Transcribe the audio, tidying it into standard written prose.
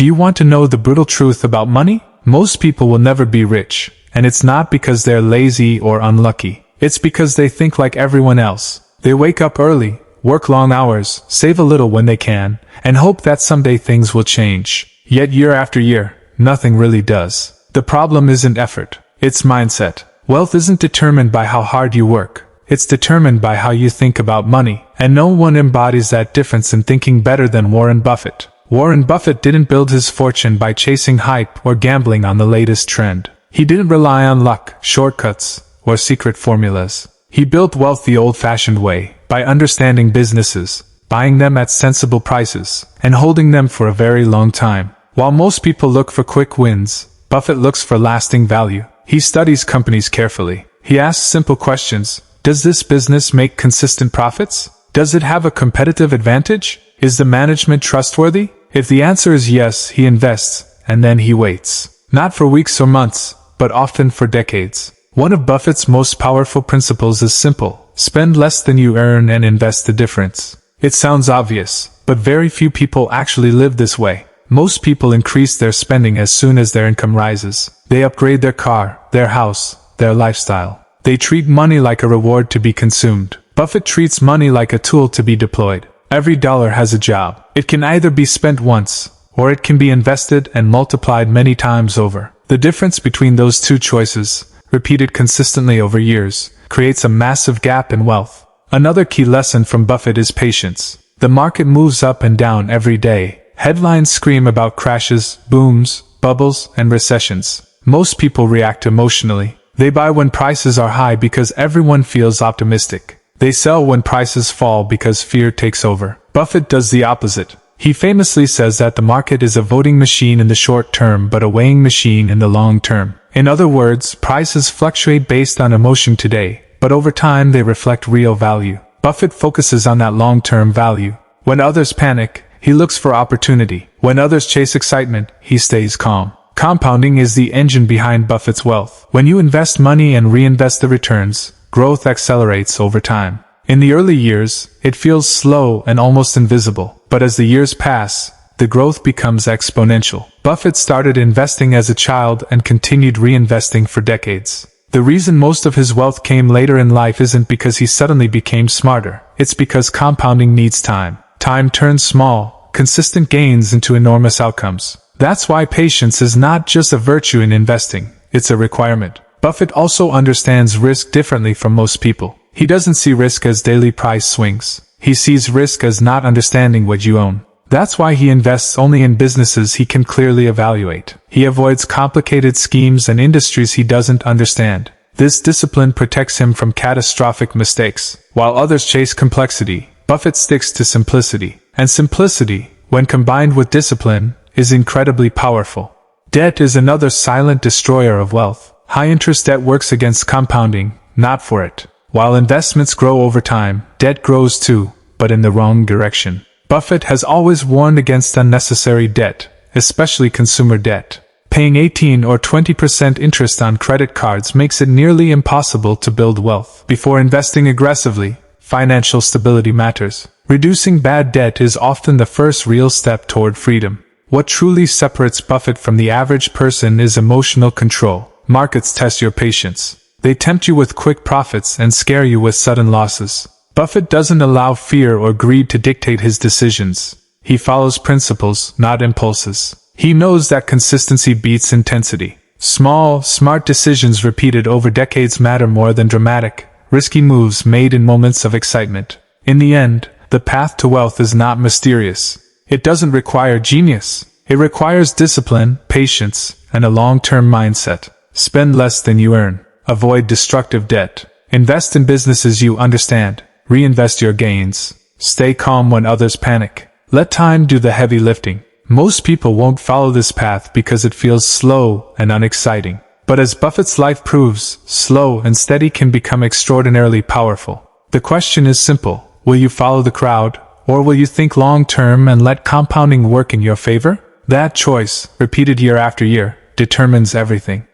Do you want to know the brutal truth about money? Most people will never be rich, and it's not because they're lazy or unlucky. It's because they think like everyone else. They wake up early, work long hours, save a little when they can, and hope that someday things will change. Yet year after year, nothing really does. The problem isn't effort, it's mindset. Wealth isn't determined by how hard you work. It's determined by how you think about money, and no one embodies that difference in thinking better than Warren Buffett. Warren Buffett didn't build his fortune by chasing hype or gambling on the latest trend. He didn't rely on luck, shortcuts, or secret formulas. He built wealth the old-fashioned way, by understanding businesses, buying them at sensible prices, and holding them for a very long time. While most people look for quick wins, Buffett looks for lasting value. He studies companies carefully. He asks simple questions. Does this business make consistent profits? Does it have a competitive advantage? Is the management trustworthy? If the answer is yes, he invests, and then he waits. Not for weeks or months, but often for decades. One of Buffett's most powerful principles is simple. Spend less than you earn and invest the difference. It sounds obvious, but very few people actually live this way. Most people increase their spending as soon as their income rises. They upgrade their car, their house, their lifestyle. They treat money like a reward to be consumed. Buffett treats money like a tool to be deployed. Every dollar has a job. It can either be spent once, or it can be invested and multiplied many times over. The difference between those two choices, repeated consistently over years, creates a massive gap in wealth. Another key lesson from Buffett is patience. The market moves up and down every day. Headlines scream about crashes, booms, bubbles, and recessions. Most people react emotionally. They buy when prices are high because everyone feels optimistic. They sell when prices fall because fear takes over. Buffett does the opposite. He famously says that the market is a voting machine in the short term but a weighing machine in the long term. In other words, prices fluctuate based on emotion today, but over time they reflect real value. Buffett focuses on that long-term value. When others panic, he looks for opportunity. When others chase excitement, he stays calm. Compounding is the engine behind Buffett's wealth. When you invest money and reinvest the returns, growth accelerates over time. In the early years, it feels slow and almost invisible, but as the years pass, the growth becomes exponential. Buffett started investing as a child and continued reinvesting for decades. The reason most of his wealth came later in life isn't because he suddenly became smarter. It's because compounding needs time. Time turns small, consistent gains into enormous outcomes. That's why patience is not just a virtue in investing, it's a requirement. Buffett also understands risk differently from most people. He doesn't see risk as daily price swings. He sees risk as not understanding what you own. That's why he invests only in businesses he can clearly evaluate. He avoids complicated schemes and industries he doesn't understand. This discipline protects him from catastrophic mistakes. While others chase complexity, Buffett sticks to simplicity. And simplicity, when combined with discipline, is incredibly powerful. Debt is another silent destroyer of wealth. High-interest debt works against compounding, not for it. While investments grow over time, debt grows too, but in the wrong direction. Buffett has always warned against unnecessary debt, especially consumer debt. Paying 18 or 20% interest on credit cards makes it nearly impossible to build wealth. Before investing aggressively, financial stability matters. Reducing bad debt is often the first real step toward freedom. What truly separates Buffett from the average person is emotional control. Markets test your patience. They tempt you with quick profits and scare you with sudden losses. Buffett doesn't allow fear or greed to dictate his decisions. He follows principles, not impulses. He knows that consistency beats intensity. Small, smart decisions repeated over decades matter more than dramatic, risky moves made in moments of excitement. In the end, the path to wealth is not mysterious. It doesn't require genius. It requires discipline, patience, and a long-term mindset. Spend less than you earn. Avoid destructive debt. Invest in businesses you understand. Reinvest your gains. Stay calm when others panic. Let time do the heavy lifting. Most people won't follow this path because it feels slow and unexciting. But as Buffett's life proves, slow and steady can become extraordinarily powerful. The question is simple. Will you follow the crowd, or will you think long-term and let compounding work in your favor? That choice, repeated year after year, determines everything.